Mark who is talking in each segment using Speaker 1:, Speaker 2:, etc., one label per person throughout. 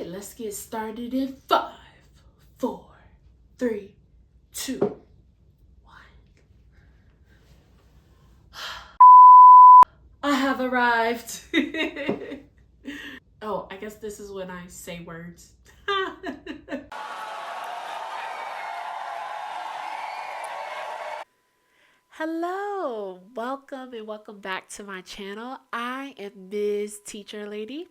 Speaker 1: let's get started in 5, 4, 3, 2, 1. I have arrived. Oh, I guess this is when I say words. Hello, welcome and welcome back to my channel. I am Ms. Teacher Lady,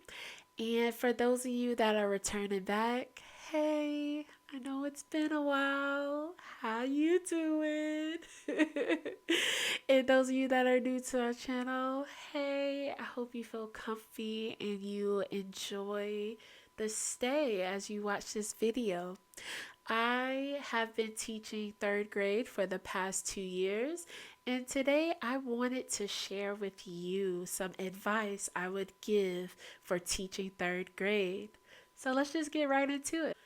Speaker 1: and for those of you that are returning back, hey, I know it's been a while. How you doing? And those of you that are new to our channel, hey, I hope you feel comfy and you enjoy the stay as you watch this video. I have been teaching third grade for the past 2 years, and today I wanted to share with you some advice I would give for teaching third grade. So let's just get right into it.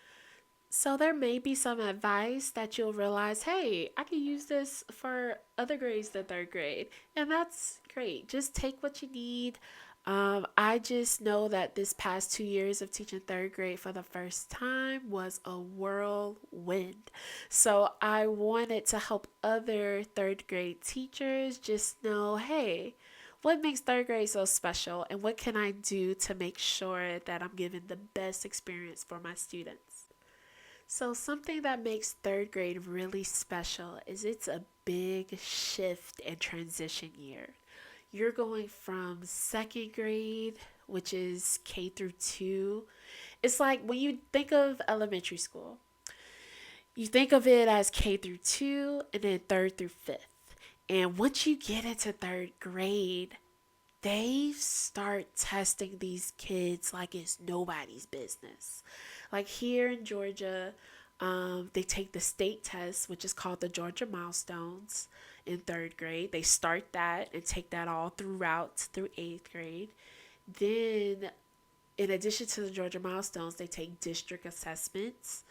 Speaker 1: So there may be some advice that you'll realize, hey, I can use this for other grades than third grade. And that's great. Just take what you need. I just know that this past 2 years of teaching third grade for the first time was a whirlwind. So I wanted to help other third grade teachers just know, hey, what makes third grade so special and what can I do to make sure that I'm giving the best experience for my students? So something that makes third grade really special is it's a big shift and transition year. You're going from second grade, which is K through 2. It's like when you think of elementary school, you think of it as K through 2 and then third through 5th. And once you get into third grade, they start testing these kids like it's nobody's business. Like here in Georgia, they take the state test, which is called the Georgia Milestones in third grade. They start that and take that all throughout through 8th grade. Then, in addition to the Georgia Milestones, they take district assessments.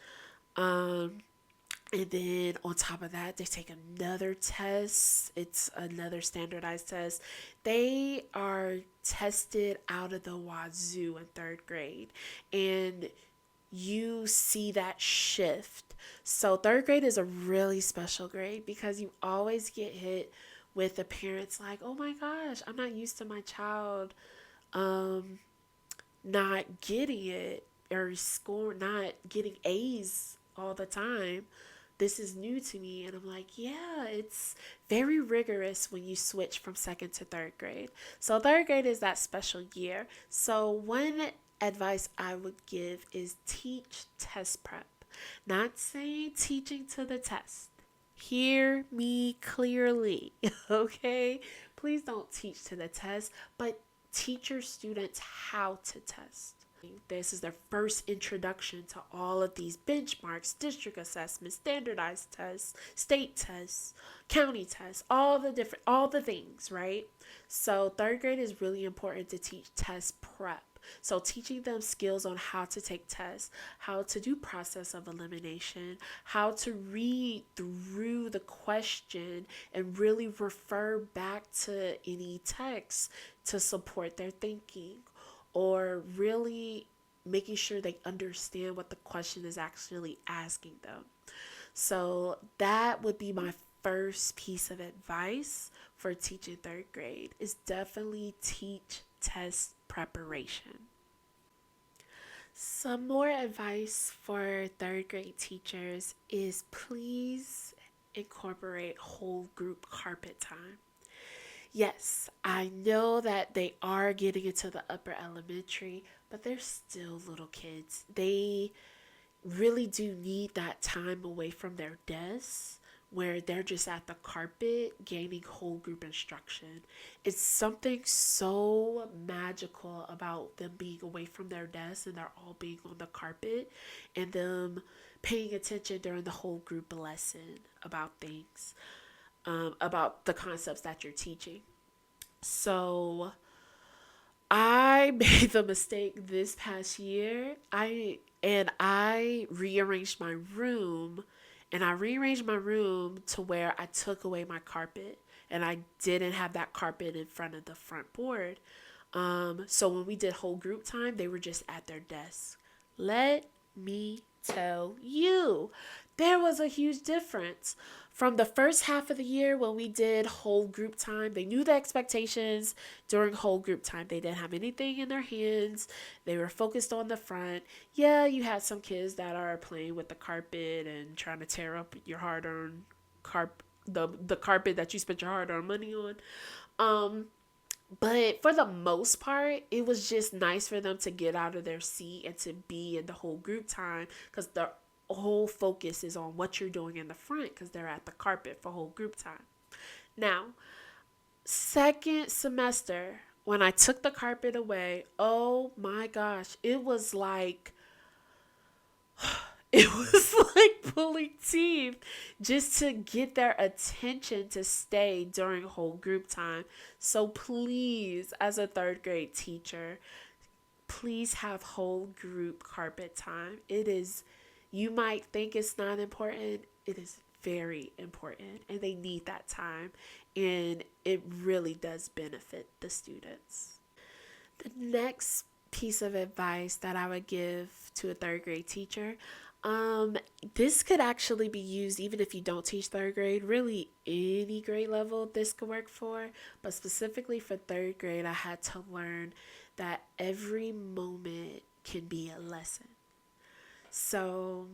Speaker 1: And then on top of that, they take another test. It's another standardized test. They are tested out of the wazoo in third grade. And you see that shift. So third grade is a really special grade because you always get hit with the parents like, oh my gosh, I'm not used to my child not getting it or not getting A's all the time. This is new to me. And I'm like, yeah, it's very rigorous when you switch from second to third grade. So third grade is that special year. So one advice I would give is teach test prep. Not saying teaching to the test. Hear me clearly, okay? Please don't teach to the test, but teach your students how to test. This is their first introduction to all of these benchmarks, district assessments, standardized tests, state tests, county tests, all the things, right? So third grade is really important to teach test prep. So teaching them skills on how to take tests, how to do process of elimination, how to read through the question and really refer back to any text to support their thinking, or really making sure they understand what the question is actually asking them. So that would be my first piece of advice for teaching third grade is definitely teach test preparation. Some more advice for third grade teachers is please incorporate whole group carpet time. Yes, I know that they are getting into the upper elementary, but they're still little kids. They really do need that time away from their desks where they're just at the carpet gaining whole group instruction. It's something so magical about them being away from their desks and they're all being on the carpet and them paying attention during the whole group lesson about things, about the concepts that you're teaching. So I made the mistake this past year. I rearranged my room, and I rearranged my room to where I took away my carpet and I didn't have that carpet in front of the front board. So when we did whole group time, they were just at their desk Let me tell you, there was a huge difference. From the first half of the year when we did whole group time, they knew the expectations during whole group time. They didn't have anything in their hands. They were focused on the front. Yeah, you had some kids that are playing with the carpet and trying to tear up your hard-earned the carpet that you spent your hard-earned money on. Um, but for the most part, it was just nice for them to get out of their seat and to be in the whole group time because the whole focus is on what you're doing in the front because they're at the carpet for whole group time. Now, second semester, when I took the carpet away, oh my gosh, it was like it was like pulling teeth just to get their attention to stay during whole group time. So please, as a third grade teacher, please have whole group carpet time. It is, you might think it's not important, it is very important, and they need that time, and it really does benefit the students. The next piece of advice that I would give to a third grade teacher, this could actually be used even if you don't teach third grade. Really, any grade level this could work for, but specifically for third grade, I had to learn that every moment can be a lesson. So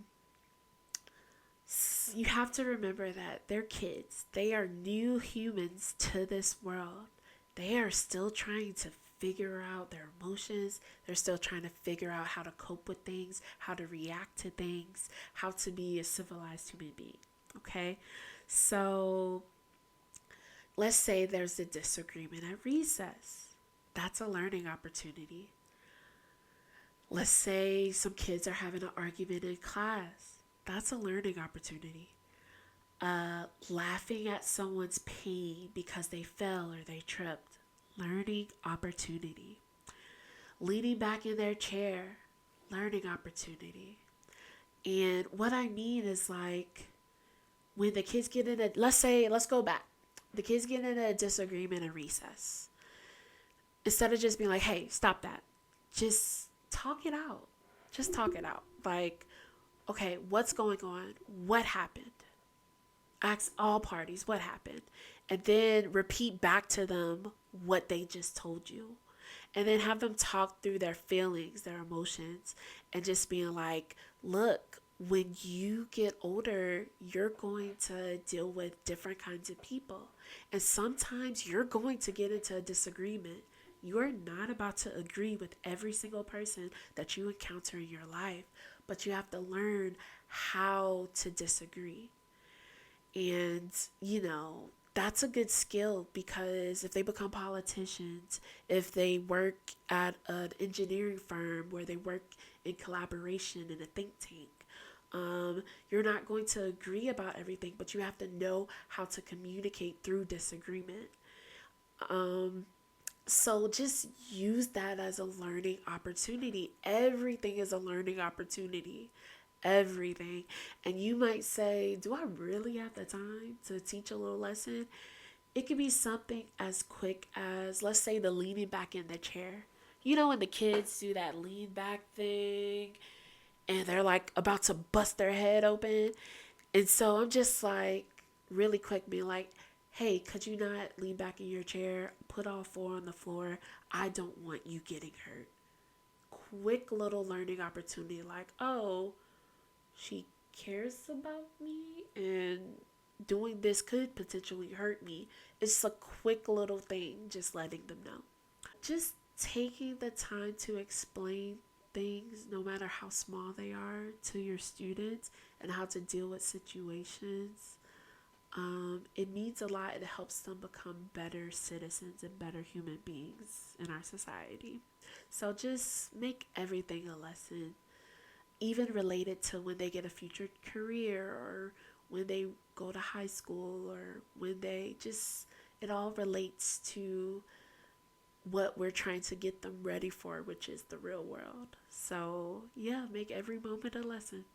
Speaker 1: you have to remember that they're kids. They are new humans to this world. They are still trying to figure out their emotions. They're still trying to figure out how to cope with things, how to react to things, how to be a civilized human being. Okay? So let's say there's a disagreement at recess. That's a learning opportunity. Let's say some kids are having an argument in class. That's a learning opportunity. Laughing at someone's pain because they fell or they tripped. Learning opportunity. Leaning back in their chair. Learning opportunity. And what I mean is like when the kids get in a, let's go back. The kids get in a disagreement in recess. Instead of just being like, hey, stop that. Just talk it out. Just talk it out. Like, okay, what's going on? What happened? Ask all parties what happened. And then repeat back to them what they just told you. And then have them talk through their feelings, their emotions, and just being like, look, when you get older, you're going to deal with different kinds of people. And sometimes you're going to get into a disagreement. You're not about to agree with every single person that you encounter in your life, but you have to learn how to disagree. And, that's a good skill because if they become politicians, if they work at an engineering firm where they work in collaboration in a think tank, you're not going to agree about everything, but you have to know how to communicate through disagreement. So just use that as a learning opportunity. Everything is a learning opportunity. Everything. And you might say, do I really have the time to teach a little lesson? It could be something as quick as, let's say, the leaning back in the chair. You know, when the kids do that lean back thing and they're like about to bust their head open. And so I'm just like, really quick, being like, hey, could you not lean back in your chair, put all four on the floor? I don't want you getting hurt. Quick little learning opportunity like, oh, she cares about me and doing this could potentially hurt me. It's a quick little thing, just letting them know. Just taking the time to explain things, no matter how small they are, to your students and how to deal with situations. It means a lot. It helps them become better citizens and better human beings in our society. So just make everything a lesson, even related to when they get a future career or when they go to high school or when they just, it all relates to what we're trying to get them ready for, which is the real world. So, yeah, make every moment a lesson.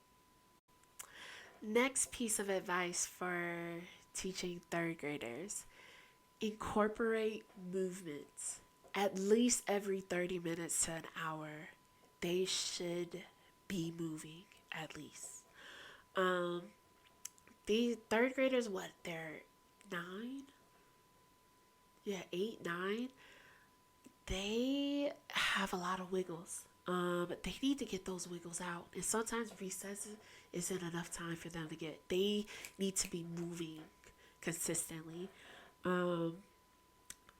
Speaker 1: Next piece of advice for teaching third graders: incorporate movements at least every 30 minutes to an hour. They should be moving at least. Um, the third graders, what, they're 9? Yeah, 8, 9. They have a lot of wiggles. They need to get those wiggles out. And sometimes recess isn't enough time for them to get. They need to be moving consistently. Um,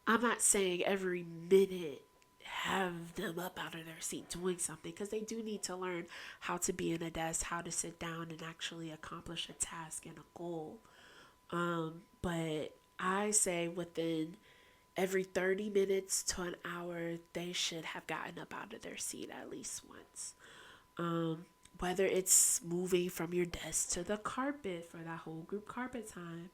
Speaker 1: I'm not saying every minute have them up out of their seat doing something, because they do need to learn how to be in a desk, how to sit down and actually accomplish a task and a goal. But I say within every 30 minutes to an hour, they should have gotten up out of their seat at least once. Whether it's moving from your desk to the carpet for that whole group carpet time,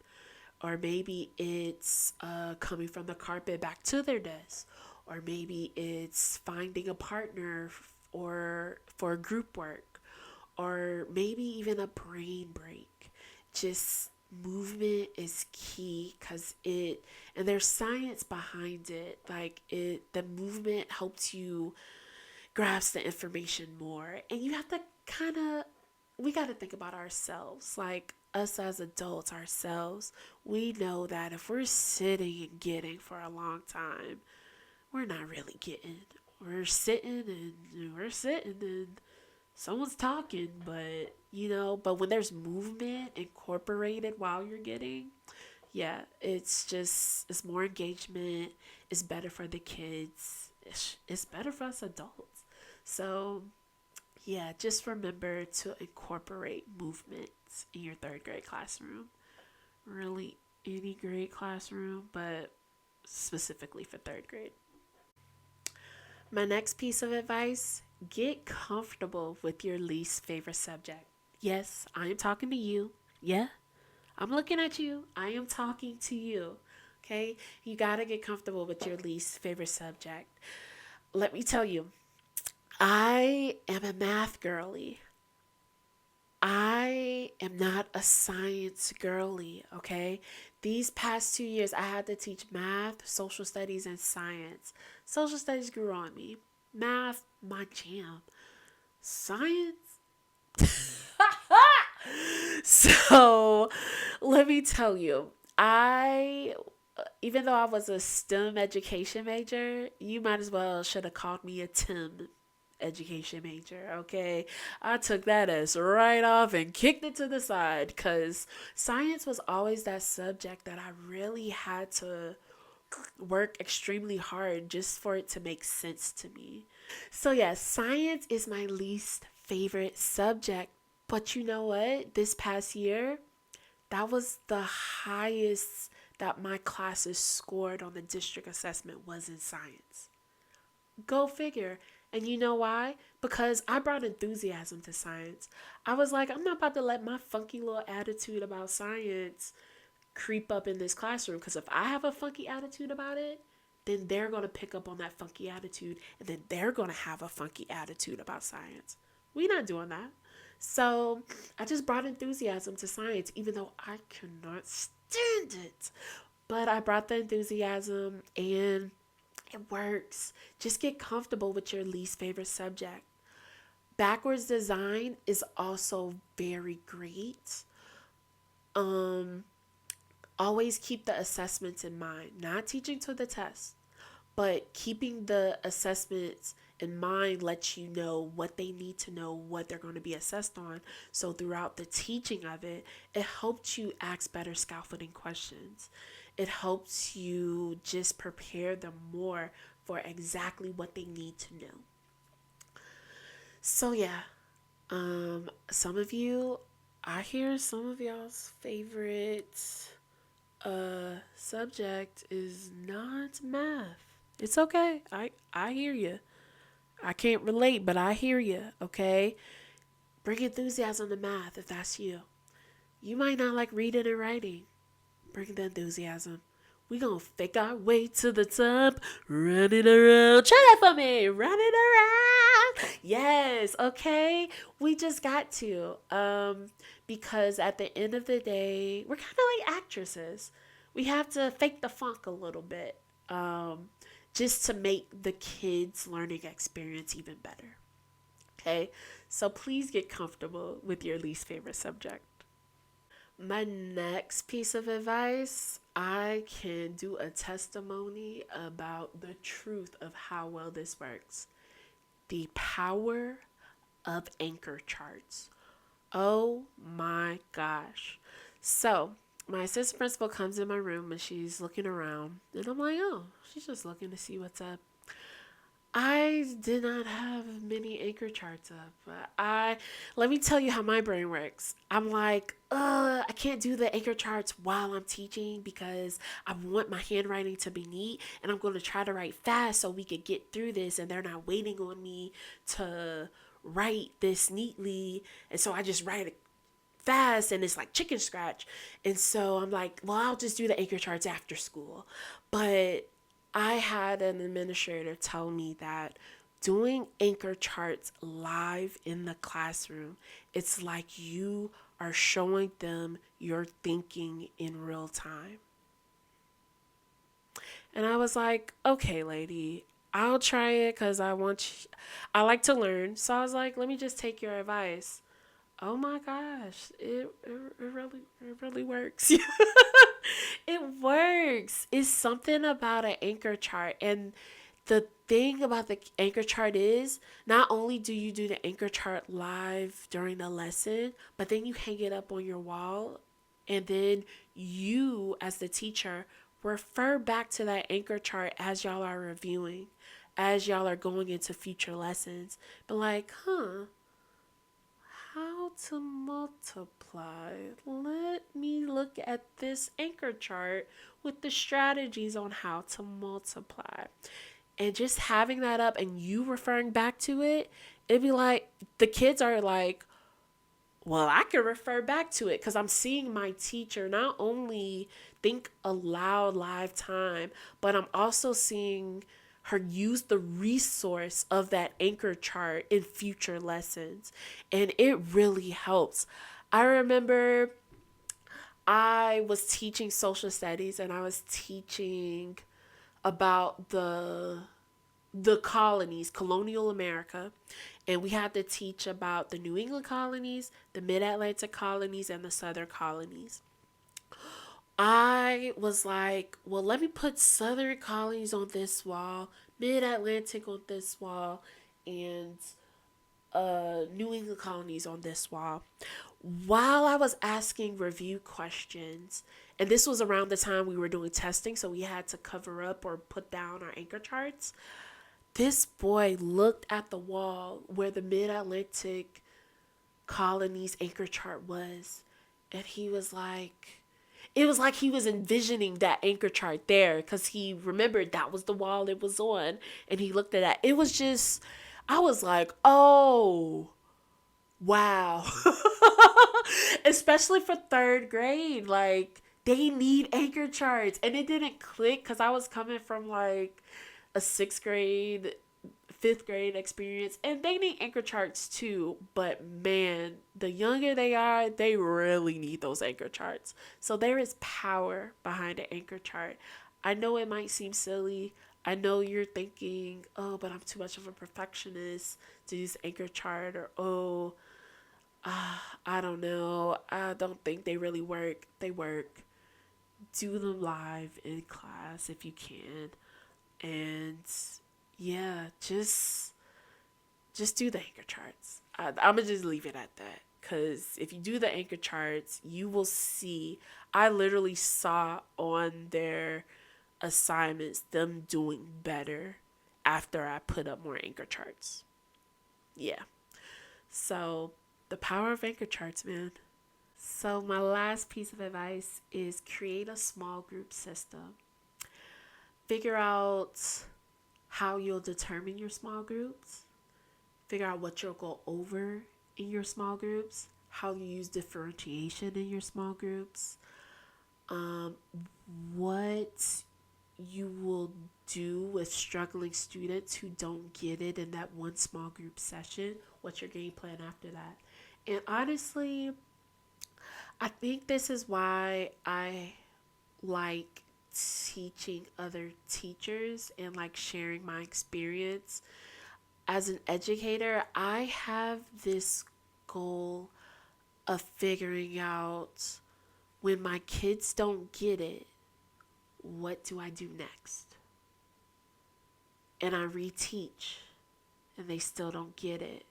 Speaker 1: or maybe it's coming from the carpet back to their desk, or maybe it's finding a partner or for group work, or maybe even a brain break. Just movement is key, because it, and there's science behind it, like it, the movement helps you grasp the information more. And you have to kind of, we got to think about ourselves, like us as adults ourselves. We know that if we're sitting and getting for a long time, we're not really getting. We're sitting and we're sitting and someone's talking, but but when there's movement incorporated while you're getting, yeah, it's more engagement. It's better for the kids. It's better for us adults. So yeah, just remember to incorporate movement in your third grade classroom. Really, any grade classroom, but specifically for third grade. My next piece of advice: get comfortable with your least favorite subject. Yes, I am talking to you. Yeah, I'm looking at you. I am talking to you. Okay? You got to get comfortable with your least favorite subject. Let me tell you, I am a math girly. I am not a science girly, okay? These past 2 years, I had to teach math, social studies, and science. Social studies grew on me. Math, my jam. Science? So, let me tell you, even though I was a STEM education major, you might as well should have called me a TIM education major, okay? I took that as right off and kicked it to the side, because science was always that subject that I really had to work extremely hard just for it to make sense to me. So, yeah, science is my least favorite subject. But you know what? This past year, that was the highest that my classes scored on the district assessment was in science. Go figure. And you know why? Because I brought enthusiasm to science. I was like, I'm not about to let my funky little attitude about science creep up in this classroom. Because if I have a funky attitude about it, then they're going to pick up on that funky attitude. And then they're going to have a funky attitude about science. We're not doing that. So I just brought enthusiasm to science, even though I could not stand it. But I brought the enthusiasm, and it works. Just get comfortable with your least favorite subject. Backwards design is also very great. Um, Always keep the assessments in mind, not teaching to the test, but keeping the assessments in mind lets you know what they need to know, what they're going to be assessed on. So throughout the teaching of it, it helps you ask better scaffolding questions. It helps you just prepare them more for exactly what they need to know. So yeah, some of you, I hear some of y'all's favorite subject is not math. It's okay. I hear you. I can't relate, but I hear you, okay? Bring enthusiasm to math if that's you. You might not like reading and writing. Bring the enthusiasm. We gonna fake our way to the top, running around. Try that for me, running around. Yes, okay. We just got to, because at the end of the day, we're kind of like actresses. We have to fake the funk a little bit, just to make the kids' learning experience even better. Okay, so please get comfortable with your least favorite subject. My next piece of advice, I can do a testimony about the truth of how well this works. The power of anchor charts. Oh my gosh. So, my assistant principal comes in my room and she's looking around, and I'm like, oh, she's just looking to see what's up. I did not have many anchor charts up. But let me tell you how my brain works. I'm like, I can't do the anchor charts while I'm teaching because I want my handwriting to be neat, and I'm going to try to write fast so we could get through this, and they're not waiting on me to write this neatly. And so I just write it fast and it's like chicken scratch. And so I'm like, well, I'll just do the anchor charts after school. But I had an administrator tell me that doing anchor charts live in the classroom, it's like you are showing them your thinking in real time. And I was like, okay, lady, I'll try it because I like to learn. So I was like, let me just take your advice. Oh my gosh, it really works. It works. It's something about an anchor chart. And the thing about the anchor chart is not only do you do the anchor chart live during the lesson, but then you hang it up on your wall, and then you as the teacher refer back to that anchor chart as y'all are reviewing, as y'all are going into future lessons. But like, how to multiply. Let me look at this anchor chart with the strategies on how to multiply. And just having that up and you referring back to it, it'd be like the kids are like, well, I can refer back to it because I'm seeing my teacher not only think aloud live time, but I'm also seeing her use the resource of that anchor chart in future lessons. And it really helps. I remember I was teaching social studies and I was teaching about the colonies, colonial America, and we had to teach about the New England colonies, the Mid-Atlantic colonies, and the Southern colonies. I was like, well, let me put Southern colonies on this wall, Mid-Atlantic on this wall, and New England colonies on this wall. While I was asking review questions, and this was around the time we were doing testing, so we had to cover up or put down our anchor charts. This boy looked at the wall where the Mid Atlantic colonies anchor chart was, and he was like, it was like he was envisioning that anchor chart there because he remembered that was the wall it was on, and he looked at that. It was just, I was like, oh, wow. Especially for third grade, like, they need anchor charts. And it didn't click because I was coming from like a sixth grade, fifth grade experience, and they need anchor charts too. But man, the younger they are, they really need those anchor charts. So there is power behind an anchor chart. I know it might seem silly. I know you're thinking, oh, but I'm too much of a perfectionist to use anchor chart, or oh, I don't know. I don't think they really work. They work. Do them live in class if you can. And yeah, just do the anchor charts. I'm gonna just leave it at that. Because if you do the anchor charts, you will see. I literally saw on their assignments them doing better after I put up more anchor charts. Yeah. So, the power of anchor charts, man. So, my last piece of advice is create a small group system. Figure out how you'll determine your small groups. Figure out what you'll go over in your small groups, how you use differentiation in your small groups, um, what you will do with struggling students who don't get it in that one small group session, what's your game plan after that. And honestly, I think this is why I like teaching other teachers and like sharing my experience. as an educator, I have this goal of figuring out when my kids don't get it, what do I do next? And I reteach and they still don't get it.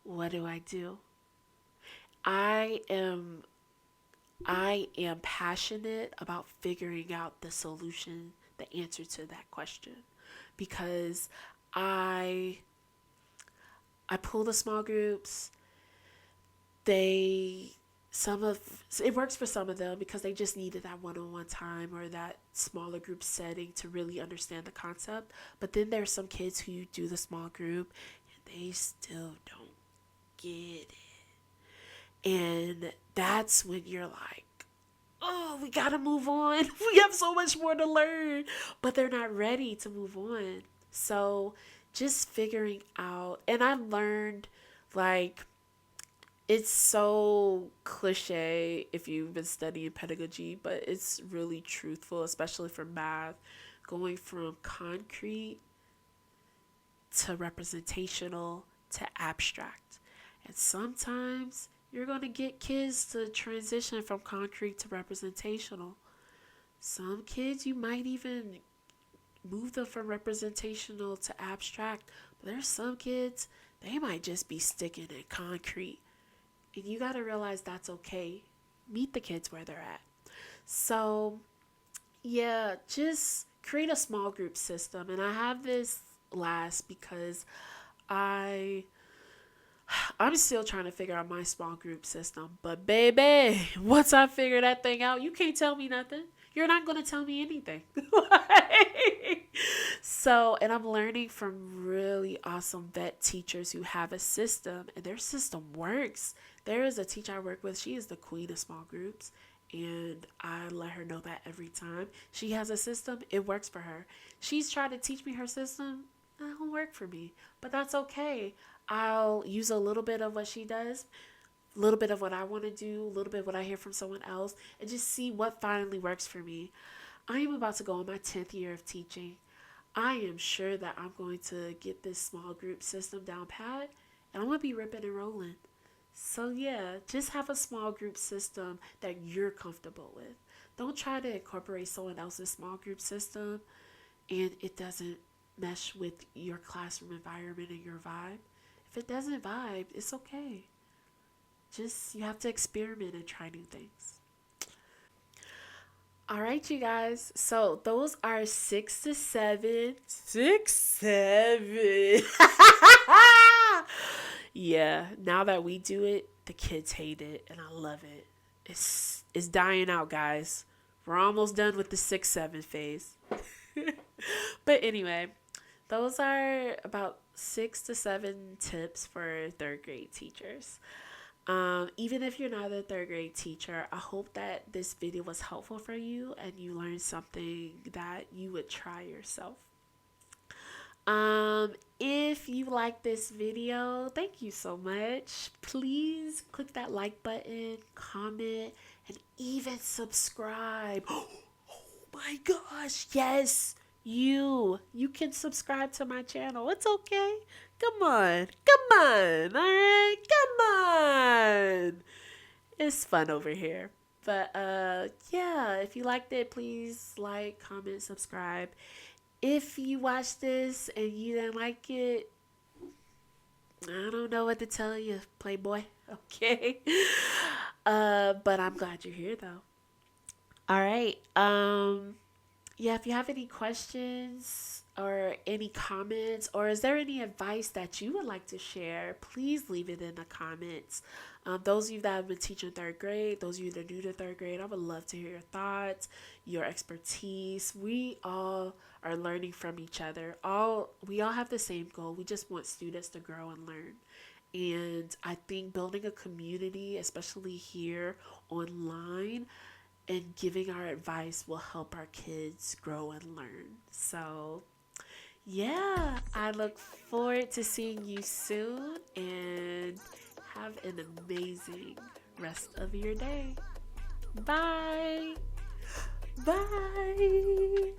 Speaker 1: What do I do? I am passionate about figuring out the solution, the answer to that question, because I pull the small groups. It works for some of them because they just needed that one-on-one time or that smaller group setting to really understand the concept. But then there's some kids who do the small group and they still don't get it. And that's when you're like, oh, we gotta move on. We have so much more to learn. But they're not ready to move on. So just figuring out, and I learned, like, it's so cliche if you've been studying pedagogy, but it's really truthful, especially for math, going from concrete to representational to abstract. And sometimes you're going to get kids to transition from concrete to representational. Some kids, you might even move them from representational to abstract. But there's some kids, they might just be sticking in concrete. And you got to realize that's okay. Meet the kids where they're at. So, yeah, just create a small group system. And I have this last because I'm still trying to figure out my small group system. But baby, once I figure that thing out, you can't tell me nothing. You're not going to tell me anything. So, and I'm learning from really awesome vet teachers who have a system, and their system works. There is a teacher I work with. She is the queen of small groups, and I let her know that every time. She has a system. It works for her. She's tried to teach me her system. It don't work for me, but that's okay. I'll use a little bit of what she does, a little bit of what I want to do, a little bit of what I hear from someone else, and just see what finally works for me. I am about to go on my 10th year of teaching. I am sure that I'm going to get this small group system down pat, and I'm going to be ripping and rolling. So yeah, just have a small group system that you're comfortable with. Don't try to incorporate someone else's small group system and it doesn't mesh with your classroom environment and your vibe. If it doesn't vibe, it's okay. Just, you have to experiment and try new things. All right, you guys. So those are 6 to 7. 6, 7. Yeah, now that we do it, the kids hate it, and I love it. It's dying out, guys. We're almost done with the 6, 7 phase. But anyway, those are about 6 to 7 tips for third grade teachers. Even if you're not a third grade teacher, I hope that this video was helpful for you and you learned something that you would try yourself. If you like this video, thank you so much. Please click that like button, comment, and even subscribe. Oh my gosh, yes, you can subscribe to my channel. It's okay. Come on, all right, come on. It's fun over here. But yeah, if you liked it, please like, comment, subscribe. If you watched this and you didn't like it, I don't know what to tell you, Playboy. Okay. But I'm glad you're here though. All right. Yeah, if you have any questions or any comments, or is there any advice that you would like to share, please leave it in the comments. Those of you that have been teaching third grade, those of you that are new to third grade, I would love to hear your thoughts, your expertise. We all are learning from each other. We all have the same goal. We just want students to grow and learn. And I think building a community, especially here online, and giving our advice will help our kids grow and learn. So yeah, I look forward to seeing you soon, and have an amazing rest of your day. Bye. Bye.